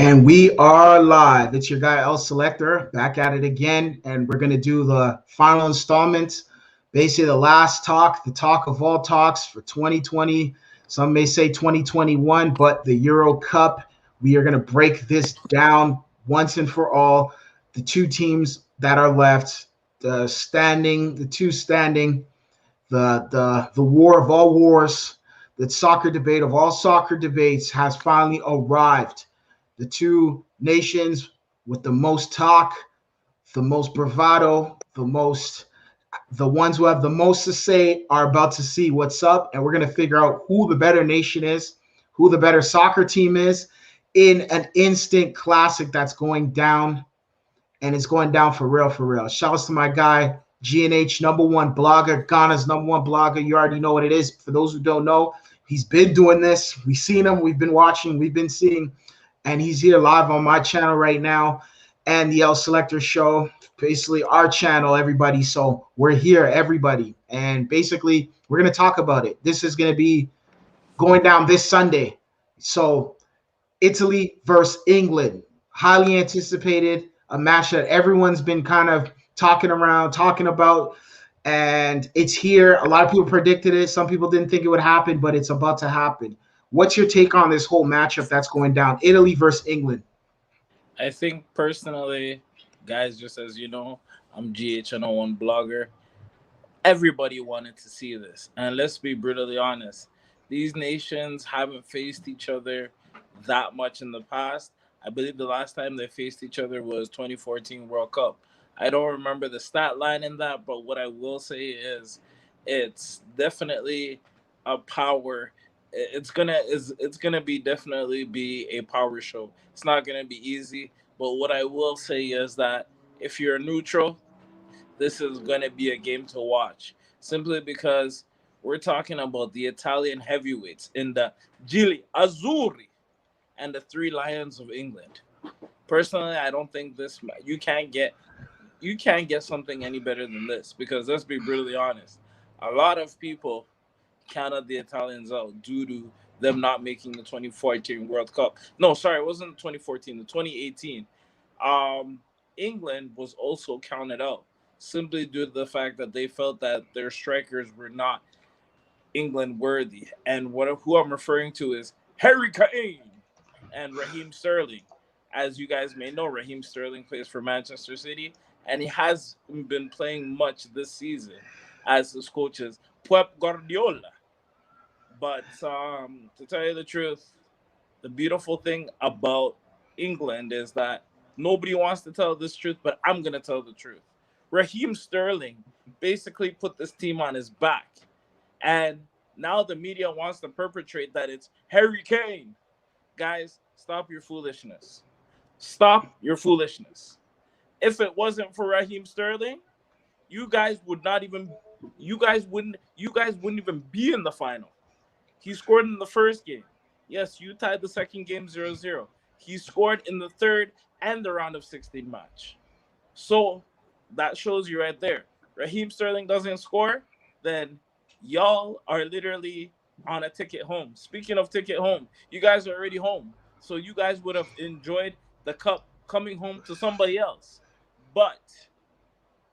And we are live. It's your guy El Selector back at it again, and we're gonna do the final installment, basically the last talk, the talk of all talks for 2020. Some may say 2021, but the Euro Cup. We are gonna break this down once and for all. The two teams that are left, the two standing, the war of all wars, the soccer debate of all soccer debates has finally arrived. The two nations with the most talk, the most bravado, the ones who have the most to say are about to see what's up, and we're going to figure out who the better nation is, who the better soccer team is in an instant classic that's going down, and it's going down for real, for real. Shout out to my guy, GNH, number one blogger, Ghana's number one blogger. You already know what it is. For those who don't know, he's been doing this. We've seen him. We've been watching. We've been seeing. And he's here live on my channel right now and the El Selector Show, basically our channel, everybody. So we're here, everybody. And basically, we're going to talk about it. This is going to be going down this Sunday. So Italy versus England, highly anticipated, a match that everyone's been kind of talking about, and it's here. A lot of people predicted it. Some people didn't think it would happen, but it's about to happen. What's your take on this whole matchup that's going down, Italy versus England? I think personally, guys, just as you know, I'm GHN01 blogger. Everybody wanted to see this. And let's be brutally honest. These nations haven't faced each other that much in the past. I believe the last time they faced each other was 2014 World Cup. I don't remember the stat line in that, but what I will say is it's definitely a power. It's gonna be definitely be a power show. It's not gonna be easy, but what I will say is that if you're neutral, this is going to be a game to watch simply because we're talking about the Italian heavyweights in the Gili Azzurri and the Three Lions of England. Personally, I don't think you can't get something any better than this because let's be brutally honest. A lot of people counted the Italians out due to them not making the 2014 World Cup. No, sorry, it wasn't 2014, the 2018. Um, England was also counted out simply due to the fact that they felt that their strikers were not England worthy. And who I'm referring to is Harry Kane and Raheem Sterling. As you guys may know, Raheem Sterling plays for Manchester City, and he has been playing much this season as his coach is Pep Guardiola. But to tell you the truth, the beautiful thing about England is that nobody wants to tell this truth, but I'm going to tell the truth. Raheem Sterling basically put this team on his back. And now the media wants to perpetrate that it's Harry Kane. Guys, stop your foolishness. Stop your foolishness. If it wasn't for Raheem Sterling, you guys would not even you guys wouldn't even be in the final. He scored in the first game. Yes, you tied the second game 0-0. He scored in the third and the round of 16 match. So that shows you right there. Raheem Sterling doesn't score, then y'all are literally on a ticket home. Speaking of ticket home, you guys are already home. So you guys would have enjoyed the cup coming home to somebody else. But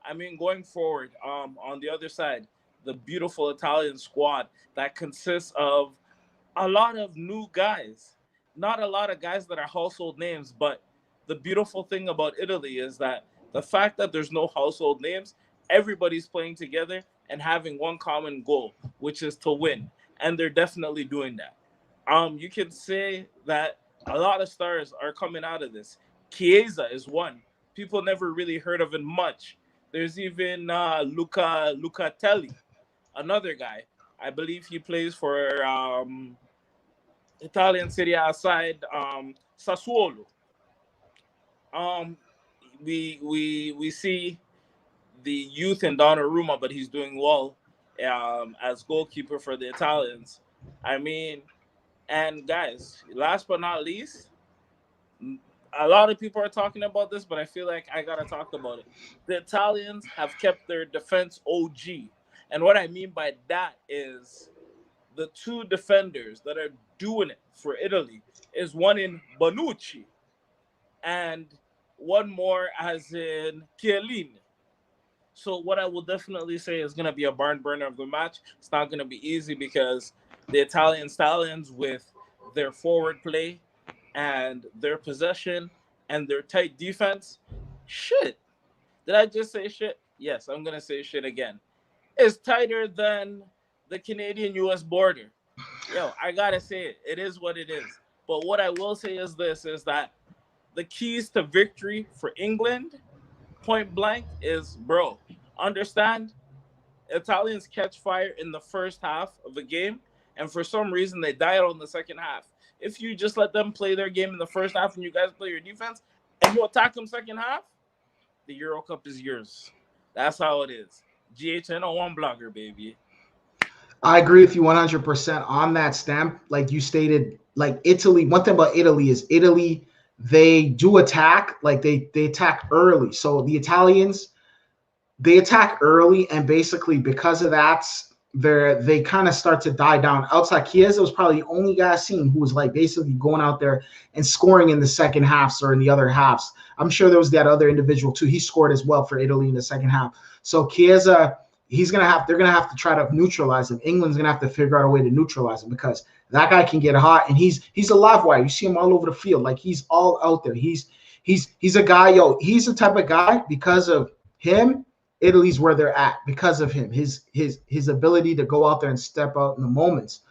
I mean, going forward, on the other side, the beautiful Italian squad that consists of a lot of new guys, not a lot of guys that are household names. But the beautiful thing about Italy is that the fact that there's no household names, everybody's playing together and having one common goal, which is to win, and they're definitely doing that. You can say that a lot of stars are coming out of this. Chiesa is one. People never really heard of him much. There's even Luca Lucatelli, another guy. I believe he plays for Italian Serie A side Sassuolo. Um, we see the youth in Donnarumma, but he's doing well as goalkeeper for the Italians. I mean, and guys, last but not least, a lot of people are talking about this, but I feel like I gotta talk about it. The Italians have kept their defense OG, and what I mean by that is the two defenders that are doing it for Italy is one in Bonucci. and one more as in Chiellini. So what I will definitely say is going to be a barn burner of a match. It's not going to be easy because the Italian Stallions, with their forward play and their possession and their tight defense, shit. Did I just say shit? Yes, I'm going to say shit again. It's tighter than the Canadian-U.S. border. Yo, I got to say it. It is what it is. But what I will say is this, is that the keys to victory for England, point blank, is, bro, understand, Italians catch fire in the first half of a game, and for some reason they die out in the second half. If you just let them play their game in the first half and you guys play your defense, and you attack them second half, the Euro Cup is yours. That's how it is. GHN01 blogger, baby. I agree with you 100% on that stamp. Like you stated, like Italy, one thing about Italy is Italy, they do attack, like they attack early. So the Italians, they attack early, and basically because of that, they kind of start to die down. Outside, Chiesa was probably the only guy I've seen who was like basically going out there and scoring in the second halves or in the other halves. I'm sure there was that other individual too. He scored as well for Italy in the second half. So Chiesa, they're gonna have to try to neutralize him. England's gonna have to figure out a way to neutralize him because that guy can get hot, and he's a live wire. You see him all over the field, like he's all out there. He's a guy, he's the type of guy, because of him, Italy's where they're at, because of him, his ability to go out there and step out in the moments.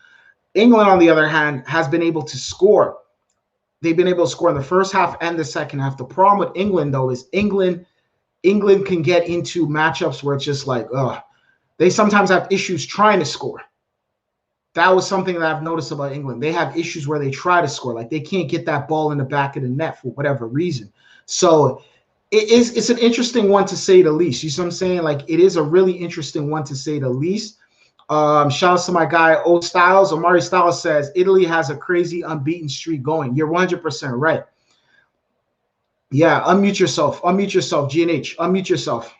England, on the other hand, has been able to score. They've been able to score in the first half and the second half. The problem with England, though, is England can get into matchups where it's just like, they sometimes have issues trying to score. That was something that I've noticed about England. They have issues where they try to score. Like they can't get that ball in the back of the net for whatever reason. So it's an interesting one to say the least. You see what I'm saying? Like it is a really interesting one to say the least. Shout out to my guy, Omari Styles says, Italy has a crazy unbeaten streak going. You're 100% right. Yeah, unmute yourself, GNH, unmute yourself.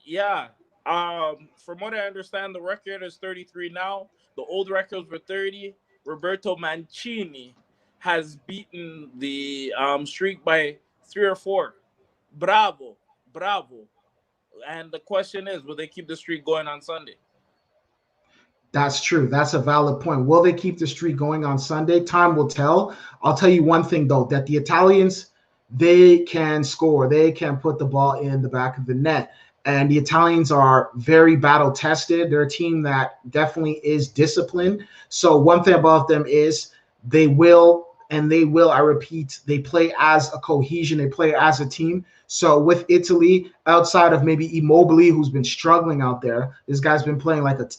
Yeah. From what I understand, the record is 33 now. The old records were 30. Roberto Mancini has beaten the streak by 3 or 4. Bravo. And the question is, will they keep the streak going on Sunday? That's true. That's a valid point. Will they keep the streak going on Sunday? Time will tell. I'll tell you one thing, though, that the Italians, they can score. They can put the ball in the back of the net. And the Italians are very battle-tested. They're a team that definitely is disciplined. So one thing about them is they will, I repeat, they play as a cohesion. They play as a team. So with Italy, outside of maybe Immobile, who's been struggling out there, this guy's been playing like a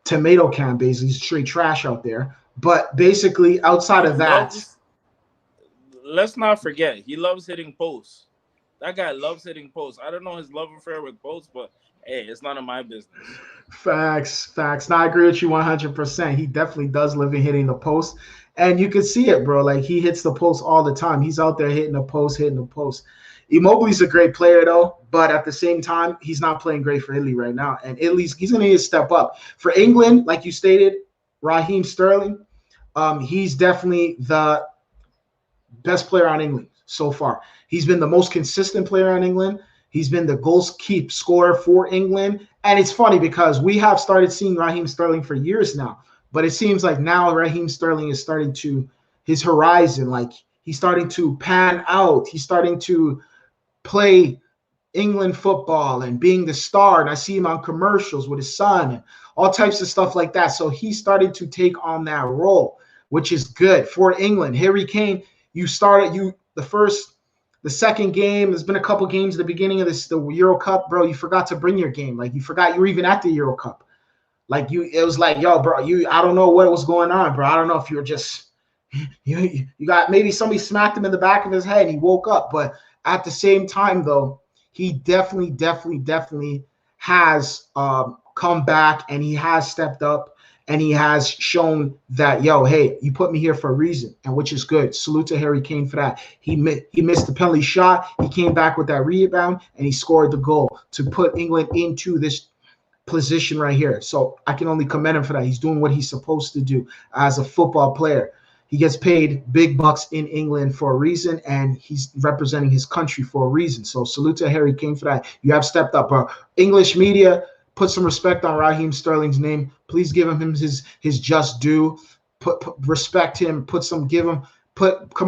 tomato can, basically. He's straight trash out there. But basically, outside of that, let's not forget, he loves hitting posts. That guy loves hitting posts. I don't know his love affair with posts, but hey, it's none of my business. Facts. Now, I agree with you 100%. He definitely does live in hitting the post. And you can see it, bro. Like, he hits the post all the time. He's out there hitting the post. Immobile's a great player, though. But at the same time, he's not playing great for Italy right now. And Italy's, he's going to need to step up. For England, like you stated, Raheem Sterling, he's definitely the best player on England so far. He's been the most consistent player on England. He's been the goals keep scorer for England. And it's funny because we have started seeing Raheem Sterling for years now. But it seems like now Raheem Sterling is starting to, his horizon, like he's starting to pan out. He's starting to play England football and being the star. And I see him on commercials with his son and all types of stuff like that. So he started to take on that role, which is good for England. Harry Kane, the second game, there's been a couple games at the beginning of the Euro Cup, bro. You forgot to bring your game. Like you forgot you were even at the Euro Cup. Like it was like, yo, bro, I don't know what was going on, bro. I don't know if you were just, you got, maybe somebody smacked him in the back of his head and he woke up. But at the same time, though, he definitely has come back and he has stepped up. And he has shown that, yo, hey, you put me here for a reason, and which is good. Salute to Harry Kane for that. He missed the penalty shot. He came back with that rebound, and he scored the goal to put England into this position right here. So I can only commend him for that. He's doing what he's supposed to do as a football player. He gets paid big bucks in England for a reason, and he's representing his country for a reason. So salute to Harry Kane for that. You have stepped up, bro. English media, put some respect on Raheem Sterling's name. Please give him his just due. Put respect him. Come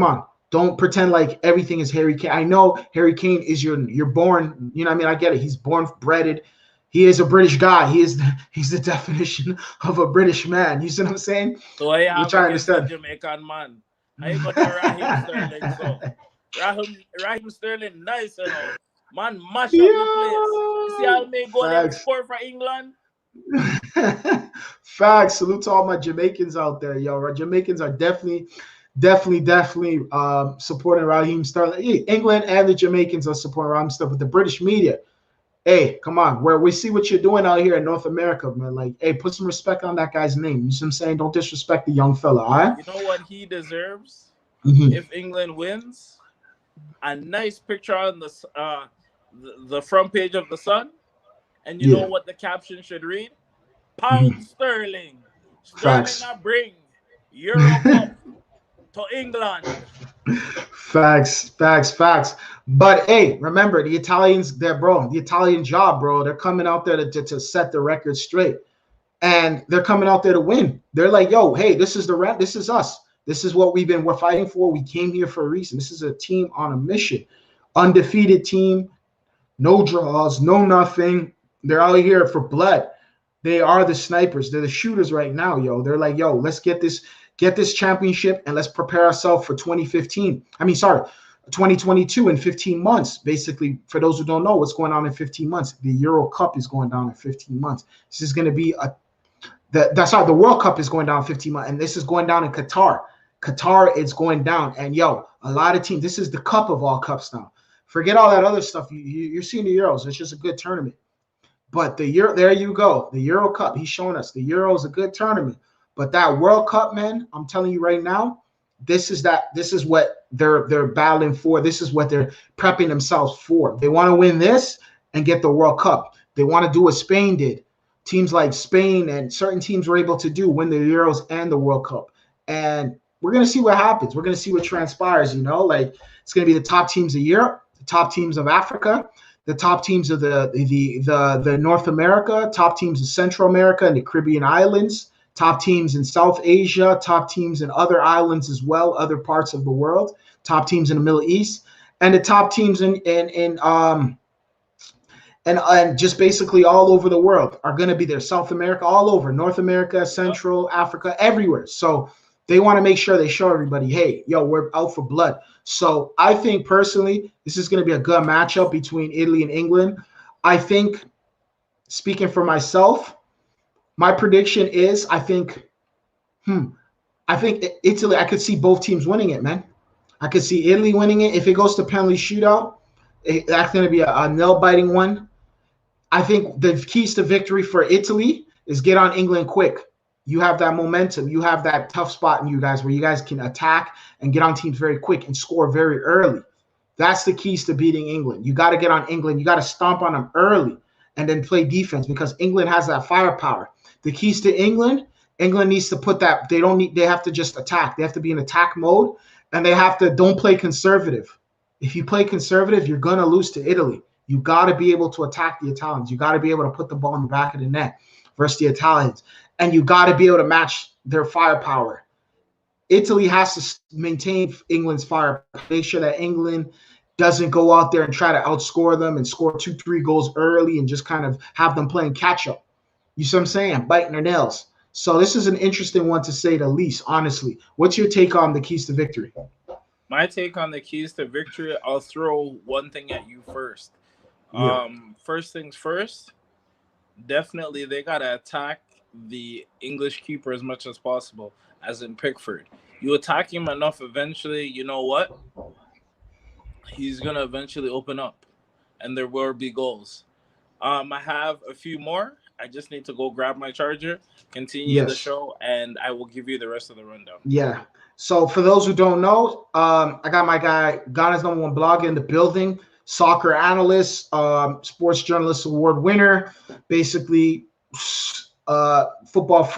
on. Don't pretend like everything is Harry Kane. I know Harry Kane is you're born. You know what I mean? I get it. He's born breaded. He is a British guy. He's the definition of a British man. You see what I'm saying? So I have which I understand. Jamaican man. I got the Raheem Sterling. So Raheem Sterling, nice, you know. Man, mash up the place. You see how they go there score for England? Facts. Salute to all my Jamaicans out there, yo. Jamaicans are definitely supporting Raheem Sterling. England and the Jamaicans are supporting Raheem Sterling, but the British media, hey, come on. Where we see what you're doing out here in North America, man. Like, hey, put some respect on that guy's name. You see what I'm saying? Don't disrespect the young fella, all right? You know what he deserves? If England wins? A nice picture on the front page of the Sun. And you know what the caption should read? Pound Sterling. Sterling I bring Euro Cup to England. Facts. But hey, remember the Italians, the Italian job, bro. They're coming out there to set the record straight, and they're coming out there to win. They're like, yo, hey, this is us. This is what we're fighting for. We came here for a reason. This is a team on a mission, undefeated team, no draws, no nothing. They're out here for blood. They are the snipers. They're the shooters right now, yo. They're like, yo, let's get this championship and let's prepare ourselves for 2022 in 15 months. Basically, for those who don't know what's going on in 15 months, the Euro Cup is going down in 15 months. This is going to be the World Cup is going down in 15 months, and this is going down in Qatar. Qatar is going down, and yo, a lot of teams. This is the cup of all cups now. Forget all that other stuff. You're seeing the Euros. It's just a good tournament. But there you go. The Euro Cup. He's showing us the Euro is a good tournament. But that World Cup, man, I'm telling you right now, this is what they're battling for. This is what they're prepping themselves for. They want to win this and get the World Cup. They want to do what Spain did. Teams like Spain and certain teams were able to win the Euros and the World Cup. And we're going to see what happens. We're going to see what transpires, you know? Like, it's going to be the top teams of Europe, the top teams of Africa, the top teams of the North America, top teams of Central America and the Caribbean islands, top teams in South Asia, top teams in other islands as well, other parts of the world, top teams in the Middle East, and the top teams in just basically all over the world are going to be there. South America, all over, North America, Central Africa, everywhere. So they want to make sure they show everybody, hey, yo, we're out for blood. So I think personally, this is going to be a good matchup between Italy and England. I think, speaking for myself, my prediction is I think Italy, I could see both teams winning it, man. I could see Italy winning it. If it goes to penalty shootout, that's going to be a nail-biting one. I think the keys to victory for Italy is get on England quick. You have that momentum. You have that tough spot in you guys where you guys can attack and get on teams very quick and score very early. That's the keys to beating England. You got to get on England. You got to stomp on them early and then play defense because England has that firepower. The keys to England needs to put that. They have to just attack. They have to be in attack mode, and they have to don't play conservative. If you play conservative, you're going to lose to Italy. You got to be able to attack the Italians. You got to be able to put the ball in the back of the net versus the Italians. And you got to be able to match their firepower. Italy has to maintain England's firepower. Make sure that England doesn't go out there and try to outscore them and score 2-3 goals early and just kind of have them playing catch-up. You see what I'm saying? Biting their nails. So this is an interesting one to say the least, honestly. What's your take on the keys to victory? My take on the keys to victory, I'll throw one thing at you first. Yeah. First things first, definitely they got to attack the English keeper as much as possible, as in Pickford. You attack him enough, eventually, you know what? He's going to eventually open up, and there will be goals. I have a few more. I just need to go grab my charger, continue the show, and I will give you the rest of the rundown. Yeah. So for those who don't know, I got my guy, Ghana's #1 blogger in the building, soccer analyst, sports journalist award winner, basically football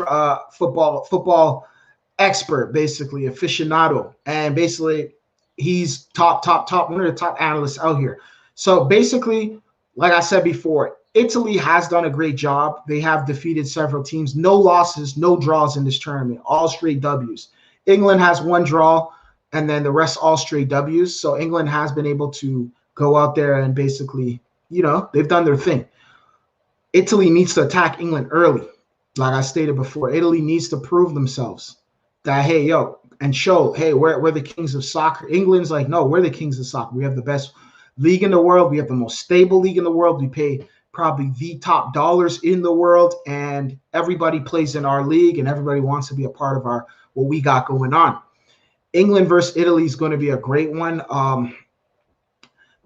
expert, basically aficionado, and basically he's top, one of the top analysts out here. So basically, like I said before, Italy has done a great job. They have defeated several teams, no losses, no draws in this tournament, all straight W's. England has one draw, and then the rest all straight W's. So England has been able to go out there and basically, they've done their thing. Italy needs to attack England early. Like I stated before, Italy needs to prove themselves that, hey, and show, hey, we're the kings of soccer. England's like, no, we're the kings of soccer. We have the best league in the world. We have the most stable league in the world. We pay probably the top dollars in the world, and everybody plays in our league, and everybody wants to be a part of what we got going on. England versus Italy is going to be a great one.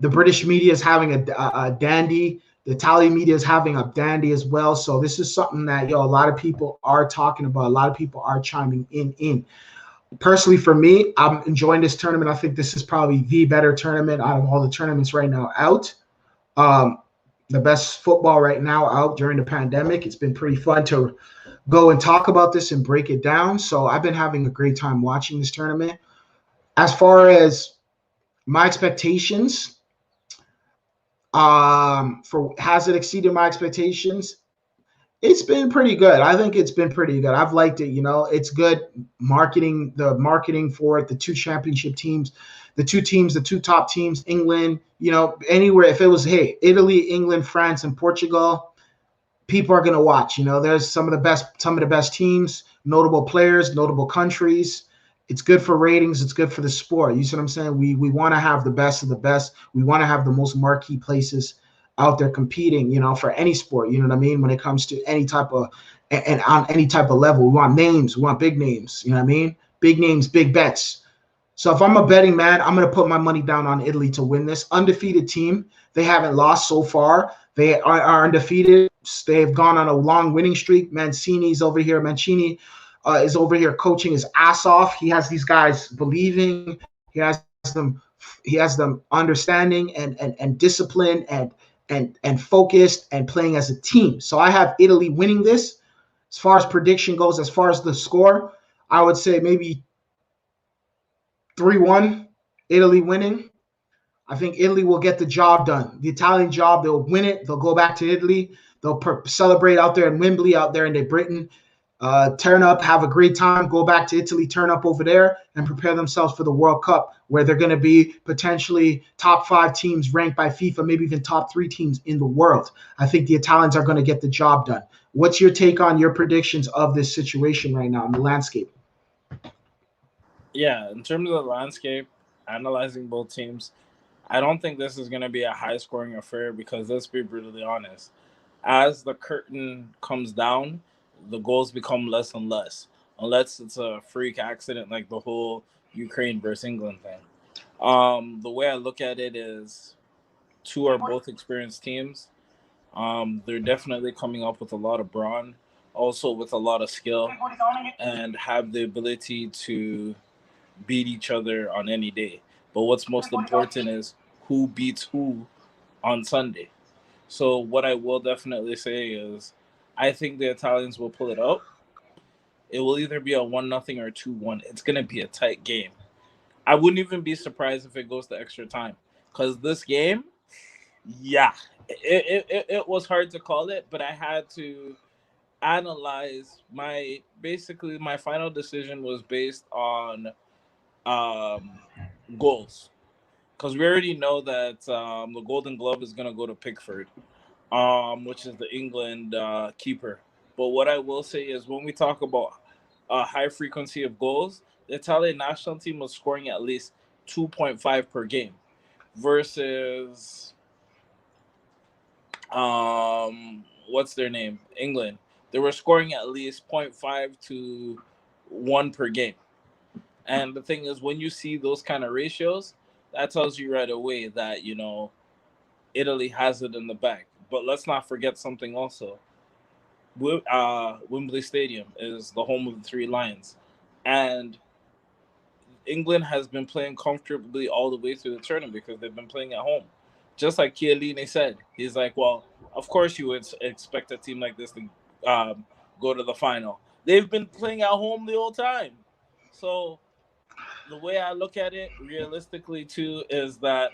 The British media is having a dandy. The Italian media is having a dandy as well. So this is something that, a lot of people are talking about. A lot of people are chiming in. Personally, for me, I'm enjoying this tournament. I think this is probably the better tournament out of all the tournaments right now out. The best football right now out during the pandemic. It's been pretty fun to go and talk about this and break it down. So I've been having a great time watching this tournament. As far as my expectations, has it exceeded my expectations? It's been pretty good. I think it's been pretty good. I've liked it. It's good marketing, the marketing for it, the two championship teams, the two top teams, England, anywhere. If it was, hey, Italy, England, France, and Portugal, people are going to watch. There's some of the best teams, notable players, notable countries. It's good for ratings. It's good for the sport. You see what I'm saying? We want to have the best of the best. We want to have the most marquee places out there competing, for any sport. You know what I mean? When it comes to any type of, and on any type of level, we want names. We want big names. You know what I mean? Big names, big bets. So if I'm a betting man, I'm going to put my money down on Italy to win this. Undefeated team. They haven't lost so far. They are undefeated. They've gone on a long winning streak. Mancini is over here coaching his ass off. He has these guys believing. He has them understanding and discipline and focused and playing as a team. So I have Italy winning this. As far as prediction goes, as far as the score, I would say maybe 3-1, Italy winning. I think Italy will get the job done. The Italian job, they'll win it. They'll go back to Italy. They'll celebrate out there in Wembley, out there in Britain. Turn up, have a great time, go back to Italy, turn up over there, and prepare themselves for the World Cup, where they're going to be potentially top 5 teams ranked by FIFA, maybe even top 3 teams in the world. I think the Italians are going to get the job done. What's your take on your predictions of this situation right now in the landscape? Yeah, in terms of the landscape, analyzing both teams, I don't think this is going to be a high-scoring affair because, let's be brutally honest, as the curtain comes down, the goals become less and less, unless it's a freak accident like the whole Ukraine versus England thing. The way I look at it is two are both experienced teams. They're definitely coming up with a lot of brawn, also with a lot of skill, and have the ability to beat each other on any day. But what's most important is who beats who on Sunday. So what I will definitely say is I think the Italians will pull it out. It will either be a 1-0 or 2-1. It's going to be a tight game. I wouldn't even be surprised if it goes to extra time. Because this game, yeah, it was hard to call it, but I had to analyze my final decision was based on goals. Because we already know that the Golden Glove is going to go to Pickford, which is the England keeper. But what I will say is when we talk about a high frequency of goals, the Italian national team was scoring at least 2.5 per game versus what's their name? England. They were scoring at least 0.5 to 1 per game. And the thing is, when you see those kind of ratios, that tells you right away that, Italy has it in the bag. But let's not forget something also. Wembley Stadium is the home of the Three Lions. And England has been playing comfortably all the way through the tournament because they've been playing at home. Just like Chiellini said, he's like, well, of course you would expect a team like this to go to the final. They've been playing at home the whole time. So the way I look at it, realistically, too, is that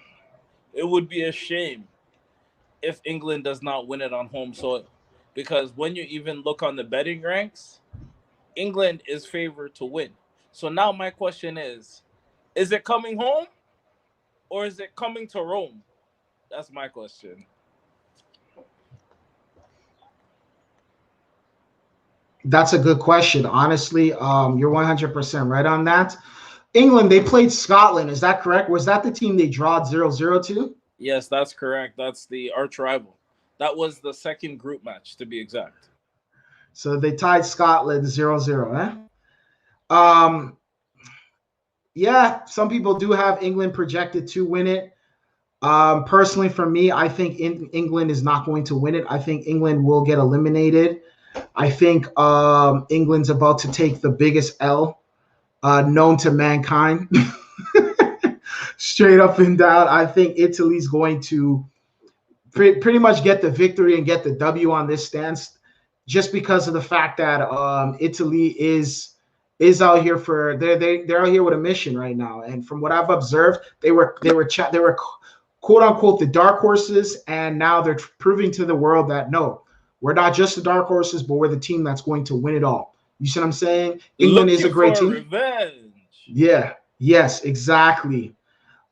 it would be a shame if England does not win it on home soil, because when you even look on the betting ranks, England is favored to win. So now my question is it coming home or is it coming to Rome? That's my question. That's a good question. Honestly, you're 100% right on that. England, they played Scotland. Is that correct? Was that the team they drawed 0-0 to? Yes, that's correct. That's the arch rival. That was the second group match, to be exact. So they tied Scotland 0-0, eh? Um, yeah, some people do have England projected to win it. Personally, for me, I think England is not going to win it. I think England will get eliminated. I think England's about to take the biggest L known to mankind. Straight up and down. I think Italy's going to pretty much get the victory and get the W on this stance, just because of the fact that Italy is out here for they're out here with a mission right now. And from what I've observed, they were quote unquote the dark horses, and now they're proving to the world that no, we're not just the dark horses, but we're the team that's going to win it all. You see what I'm saying? England is a Looking great for team. revenge. Yeah. Yes. Exactly.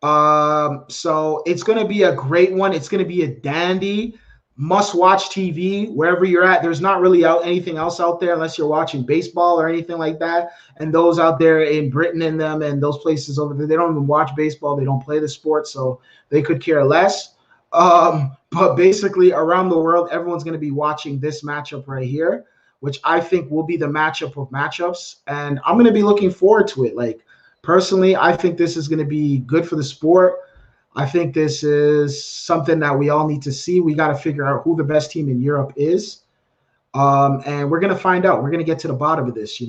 So it's going to be a great one. It's going to be a dandy must-watch TV wherever you're at. There's not really anything else out there unless you're watching baseball or anything like that. And those out there in Britain and them and those places over there, they don't even watch baseball. They don't play the sport, so they could care less. But basically, around the world, everyone's going to be watching this matchup right here, which I think will be the matchup of matchups. And I'm going to be looking forward to it. Like, personally, I think this is going to be good for the sport. I think this is something that we all need to see. We got to figure out who the best team in Europe is. And we're going to find out. We're going to get to the bottom of this,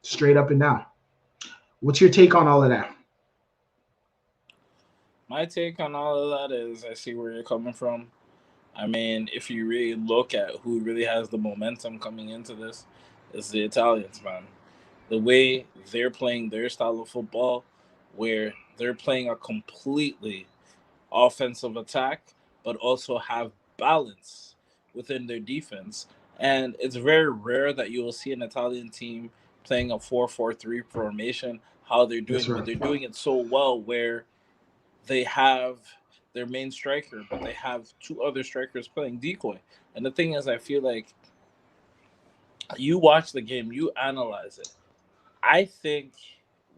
straight up and down. What's your take on all of that? My take on all of that is I see where you're coming from. I mean, if you really look at who really has the momentum coming into this, it's the Italians, man. The way they're playing their style of football, where they're playing a completely offensive attack, but also have balance within their defense. And it's very rare that you will see an Italian team playing a 4-4-3 formation, how they're doing That's it. But right. they're doing it so well where they have their main striker, but they have two other strikers playing decoy. And the thing is, I feel like you watch the game, you analyze it. I think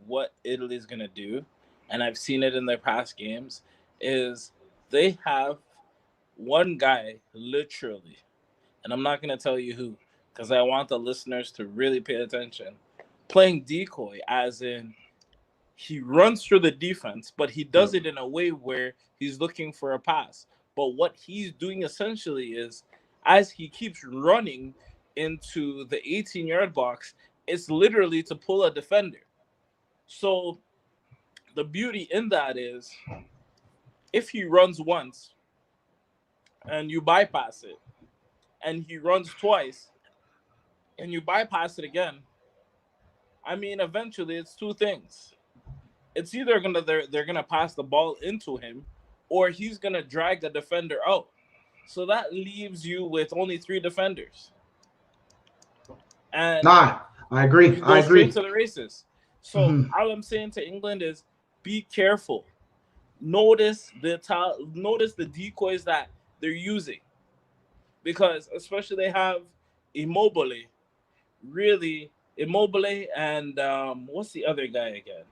what Italy's going to do, and I've seen it in their past games, is they have one guy literally, and I'm not going to tell you who, because I want the listeners to really pay attention, playing decoy, as in he runs through the defense, but he does it in a way where he's looking for a pass. But what he's doing essentially is, as he keeps running into the 18-yard box, it's literally to pull a defender. So the beauty in that is, if he runs once and you bypass it, and he runs twice and you bypass it again, I mean, eventually it's two things. It's either they're gonna pass the ball into him, or he's gonna drag the defender out. So that leaves you with only three defenders, and Nah, I agree. you I go straight agree. to the races. So Mhm. all I'm saying to England is, be careful. Notice the decoys that they're using, because especially they have Immobile, really Immobile, and what's the other guy again?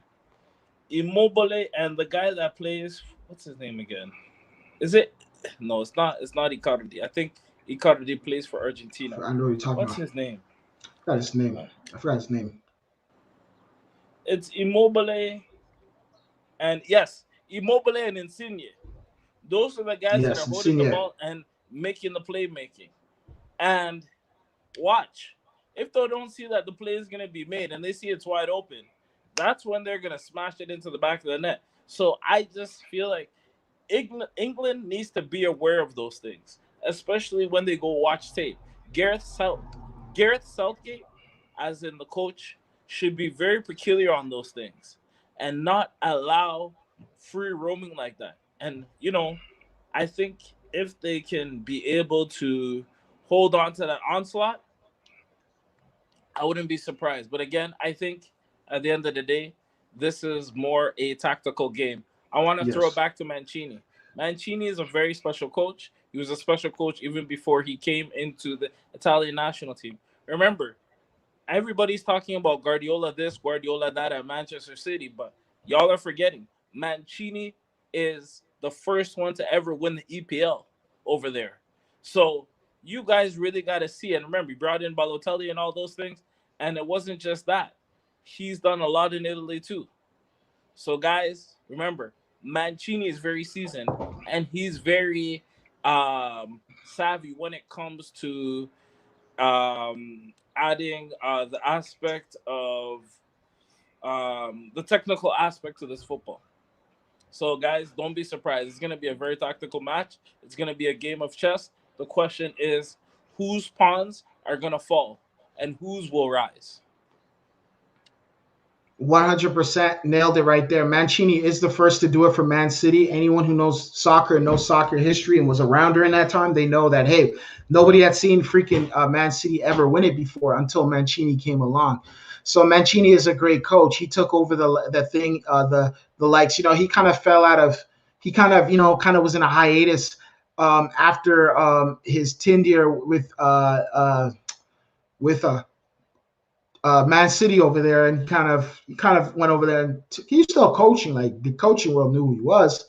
Immobile and the guy that plays, what's his name again? Is it? No, it's not. It's not Icardi. I think Icardi plays for Argentina. I know what you're talking What's about. his name? I forgot his name. Uh, I forgot his name. It's Immobile, and yes, Immobile and Insigne. Those are the guys that Yes, are holding the Insigne. ball and making the playmaking. And watch, if they don't see that the play is gonna be made and they see it's wide open, that's when they're gonna smash it into the back of the net. So I just feel like England needs to be aware of those things, especially when they go watch tape. Gareth Southgate, as in the coach, should be very peculiar on those things and not allow free roaming like that. And, I think if they can be able to hold on to that onslaught, I wouldn't be surprised. But again, I think at the end of the day, this is more a tactical game. I want to throw it Yes. back to Mancini. Mancini is a very special coach. He was a special coach even before he came into the Italian national team. Remember, everybody's talking about Guardiola this, Guardiola that at Manchester City, but y'all are forgetting Mancini is the first one to ever win the EPL over there. So you guys really got to see it. And remember, he brought in Balotelli and all those things, and it wasn't just that. He's done a lot in Italy too. So guys, remember, Mancini is very seasoned, and he's very savvy when it comes to adding the aspect of the technical aspect to this football. So, guys, don't be surprised. It's going to be a very tactical match. It's going to be a game of chess. The question is whose pawns are going to fall and whose will rise. 100% nailed it right there. Mancini is the first to do it for Man City. Anyone who knows soccer and knows soccer history and was around during that time, they know that, hey, nobody had seen freaking Man City ever win it before until Mancini came along. So Mancini is a great coach. He took over the thing, the likes. He kind of fell out of. He kind of was in a hiatus after his tenure with Man City over there, and kind of went over there. And he's still coaching. Like the coaching world knew who he was,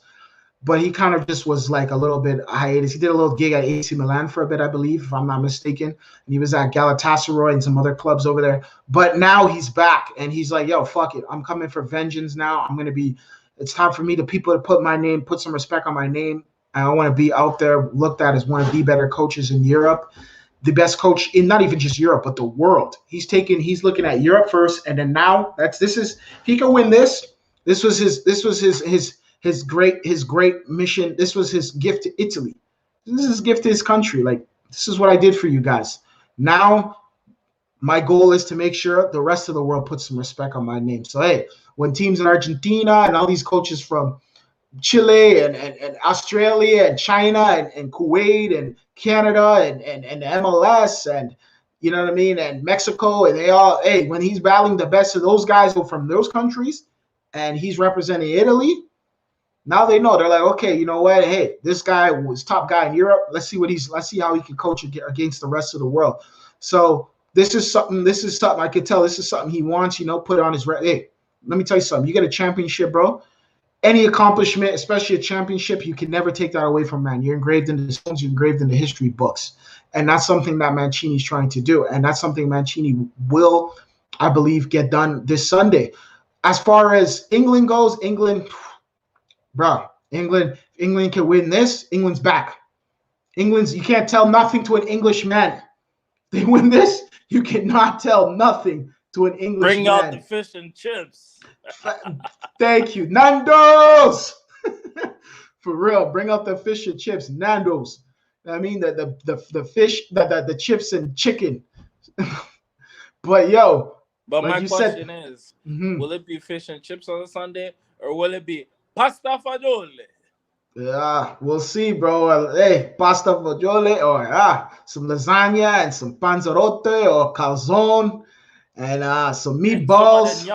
but he kind of just was like a little bit hiatus. He did a little gig at AC Milan for a bit, I believe, if I'm not mistaken. And he was at Galatasaray and some other clubs over there. But now he's back, and he's like, yo, fuck it. I'm coming for vengeance now. It's time for me to put some respect on my name. I want to be out there looked at as one of the better coaches in Europe. The best coach in not even just Europe, but the world. He's looking at Europe first, and then now if he can win this. This was his great mission. This was his gift to Italy. This is his gift to his country. Like, this is what I did for you guys. Now, my goal is to make sure the rest of the world puts some respect on my name. So, hey, when teams in Argentina and all these coaches from Chile and Australia and China and Kuwait and Canada and MLS and you know what I mean, and Mexico, and they all, hey, when he's battling the best of those guys from those countries and he's representing Italy, now they know. They're like, okay, you know what? Hey, this guy was top guy in Europe. Let's see how he can coach against the rest of the world. So this is something I could tell. This is something he wants, put on his hey, let me tell you something. You get a championship, bro. Any accomplishment, especially a championship, you can never take that away from man. You're engraved in the stones, you're engraved in the history books. And that's something that Mancini's trying to do. And that's something Mancini will, I believe, get done this Sunday. As far as England goes, England can win this. England's back. You can't tell nothing to an Englishman. They win this, you cannot tell nothing to an Englishman. Bring out the fish and chips. Thank you, Nando's. For real, bring out the fish and chips, Nando's. I mean the fish, the chips and chicken. But my question is, will it be fish and chips on a Sunday, or will it be pasta fagioli? Yeah, we'll see, bro. Hey, pasta fagioli, or some lasagna and some panzerotte or calzone and some meatballs.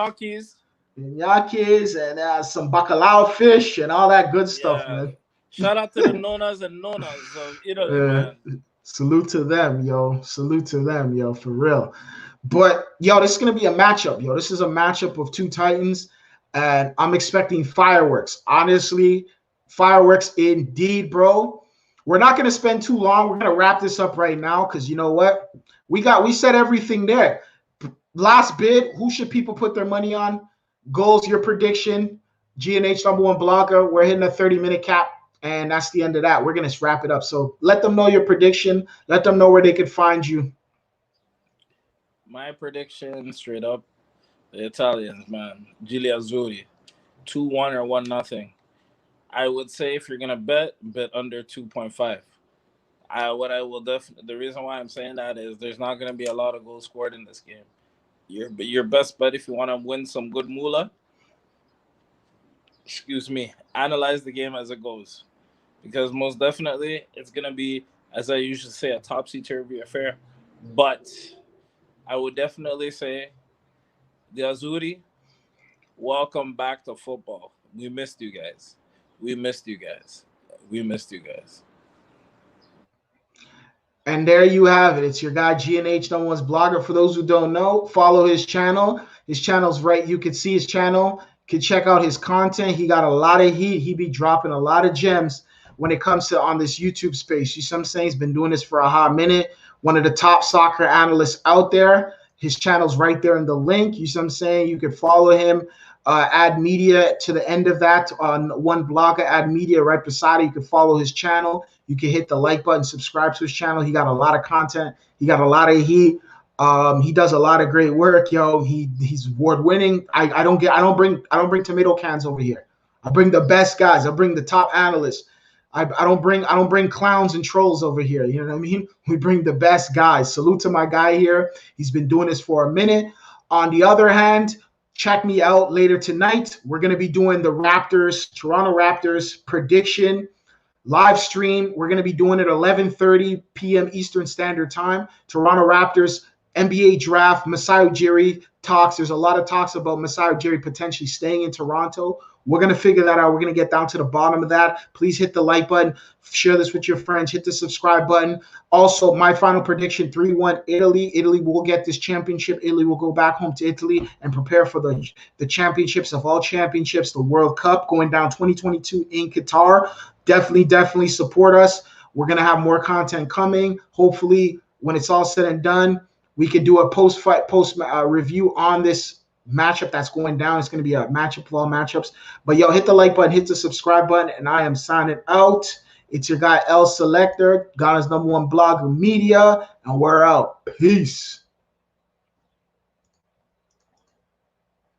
Gnocchis and some bacalao fish and all that good stuff, man. Shout out to the nonas and nonas of Italy, man. Salute to them, yo. For real. But, this is going to be a matchup, yo. This is a matchup of two Titans, and I'm expecting fireworks. Honestly, fireworks indeed, bro. We're not going to spend too long. We're going to wrap this up right now because you know what? We said everything there. Last bid, who should people put their money on? Goals, your prediction. G&H #1 blogger. We're hitting a 30-minute cap, and that's the end of that. We're going to wrap it up. So let them know your prediction. Let them know where they could find you. My prediction, straight up, the Italians, man. Gigli Azzurri, 2-1 or 1-0. I would say if you're going to bet under 2.5. The reason why I'm saying that is there's not going to be a lot of goals scored in this game. Your best bet if you want to win some good moolah. Excuse me. Analyze the game as it goes, because most definitely it's gonna be, as I usually say, a topsy-turvy affair. But I would definitely say the Azzurri, welcome back to football. We missed you guys. We missed you guys. We missed you guys. And there you have it. It's your guy GNH No One's Blogger. For those who don't know, follow his channel. His channel's right. You can see his channel. You can check out his content. He got a lot of heat. He be dropping a lot of gems when it comes to on this YouTube space. You see what I'm saying? He's been doing this for a hot minute. One of the top soccer analysts out there. His channel's right there in the link. You see what I'm saying? You can follow him. Add media to the end of that on One Blogger. Add media right beside it. You can follow his channel. You can hit the like button, subscribe to his channel. He got a lot of content. He got a lot of heat. He does a lot of great work, yo. He's award winning. I don't bring tomato cans over here. I bring the best guys. I bring the top analysts. I don't bring clowns and trolls over here. You know what I mean? We bring the best guys. Salute to my guy here. He's been doing this for a minute. On the other hand, check me out later tonight. We're going to be doing the Toronto Raptors prediction live stream. We're going to be doing it 11:30 p.m. Eastern Standard Time. Toronto Raptors NBA draft. Masai Ujiri talks. There's a lot of talks about Masai Ujiri potentially staying in Toronto. We're going to figure that out. We're going to get down to the bottom of that. Please hit the like button. Share this with your friends. Hit the subscribe button. Also, my final prediction, 3-1 Italy. Italy will get this championship. Italy will go back home to Italy and prepare for the championships of all championships, the World Cup going down 2022 in Qatar. Definitely support us. We're going to have more content coming. Hopefully, when it's all said and done, we can do a post review on this matchup that's going down. It's going to be a matchup of all matchups. But yo, hit the like button, hit the subscribe button, and I am signing out. It's your guy El Selector, Ghana's #1 blogger media, and we're out. Peace.